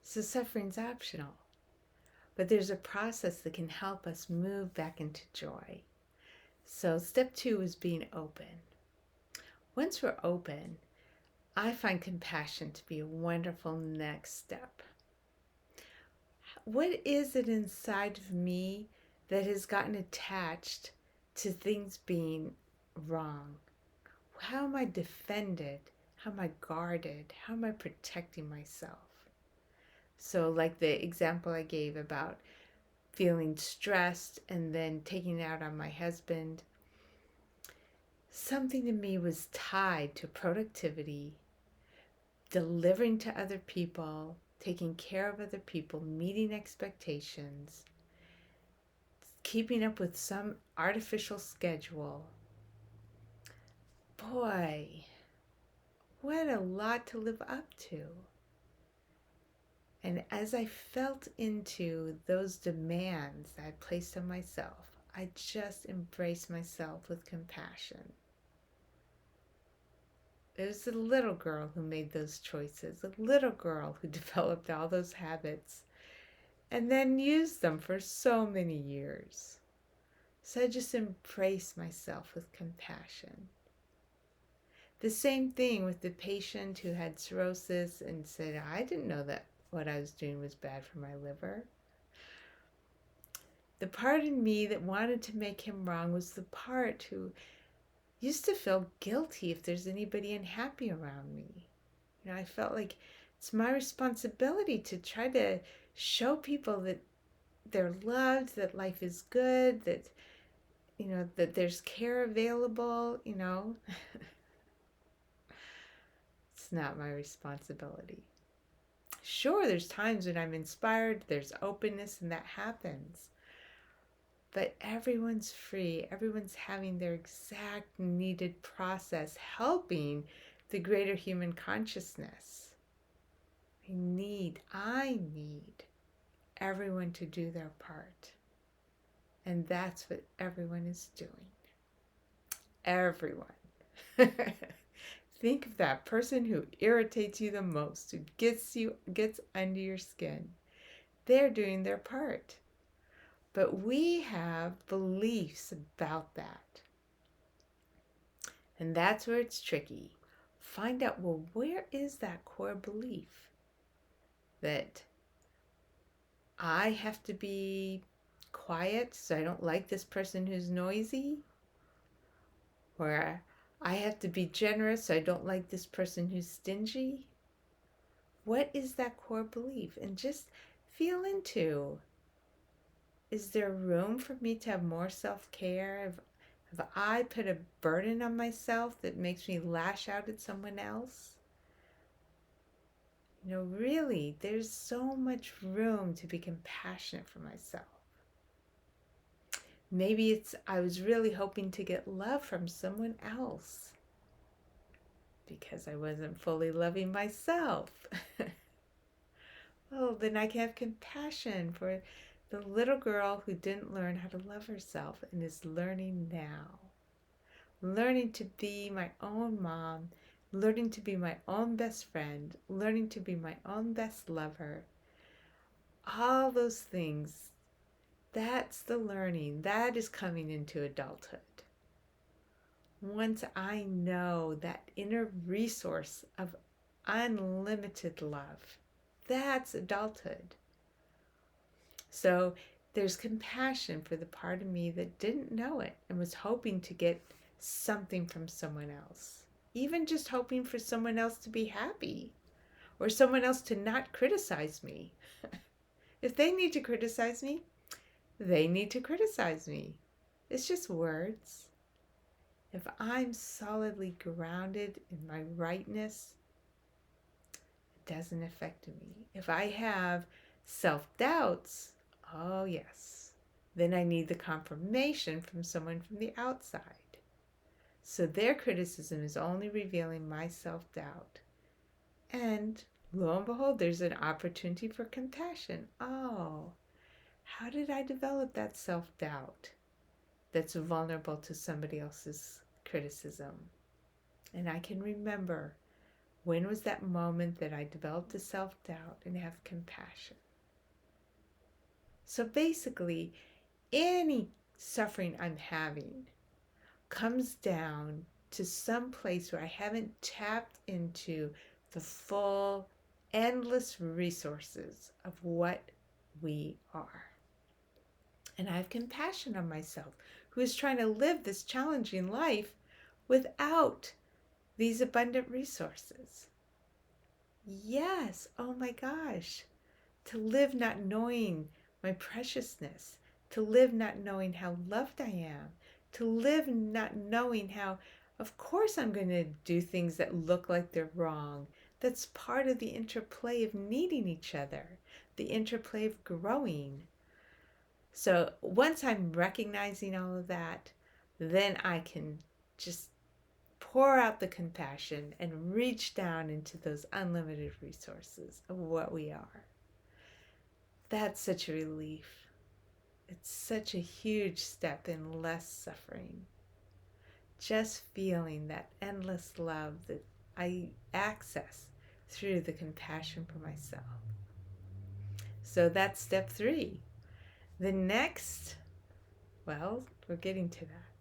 So suffering's optional, but there's a process that can help us move back into joy. So step 2 is being open. Once we're open, I find compassion to be a wonderful next step. What is it inside of me that has gotten attached to things being wrong? How am I defended? How am I guarded? How am I protecting myself? So, like the example I gave about feeling stressed and then taking it out on my husband, something in me was tied to productivity, delivering to other people, taking care of other people, meeting expectations, keeping up with some artificial schedule. Boy, what a lot to live up to. And as I felt into those demands that I placed on myself, I just embraced myself with compassion. It was a little girl who made those choices, a little girl who developed all those habits and then used them for so many years. So I just embraced myself with compassion. The same thing with the patient who had cirrhosis and said, I didn't know that what I was doing was bad for my liver. The part in me that wanted to make him wrong was the part who used to feel guilty if there's anybody unhappy around me. I felt like it's my responsibility to try to show people that they're loved, that life is good, that that there's care available. It's not my responsibility. Sure, there's times when I'm inspired, there's openness, and that happens. But everyone's free. Everyone's having their exact needed process, helping the greater human consciousness. I need everyone to do their part. And that's what everyone is doing. Everyone. Think of that person who irritates you the most, who gets under your skin. They're doing their part. But we have beliefs about that. And that's where it's tricky. Find out, well, where is that core belief? That I have to be quiet so I don't like this person who's noisy? Or I have to be generous so I don't like this person who's stingy? What is that core belief? And just feel into, is there room for me to have more self-care? Have I put a burden on myself that makes me lash out at someone else? Really, there's so much room to be compassionate for myself. Maybe it's I was really hoping to get love from someone else because I wasn't fully loving myself. Well, then I can have compassion for the little girl who didn't learn how to love herself and is learning now. Learning to be my own mom, learning to be my own best friend, learning to be my own best lover. All those things, that's the learning. That is coming into adulthood. Once I know that inner resource of unlimited love, that's adulthood. So there's compassion for the part of me that didn't know it and was hoping to get something from someone else. Even just hoping for someone else to be happy or someone else to not criticize me. If they need to criticize me, they need to criticize me. It's just words. If I'm solidly grounded in my rightness, it doesn't affect me. If I have self-doubts, oh yes, then I need the confirmation from someone from the outside. So their criticism is only revealing my self-doubt. And lo and behold, there's an opportunity for compassion. Oh, how did I develop that self-doubt that's vulnerable to somebody else's criticism? And I can remember When was that moment that I developed a self-doubt and have compassion? So basically, any suffering I'm having comes down to some place where I haven't tapped into the full, endless resources of what we are. And I have compassion on myself, who is trying to live this challenging life without these abundant resources. Yes, oh my gosh, to live not knowing my preciousness, to live not knowing how loved I am, to live not knowing how, of course, I'm going to do things that look like they're wrong. That's part of the interplay of needing each other, the interplay of growing. So once I'm recognizing all of that, then I can just pour out the compassion and reach down into those unlimited resources of what we are. That's such a relief. It's such a huge step in less suffering. Just feeling that endless love that I access through the compassion for myself. So that's step 3. The next, well, we're getting to that.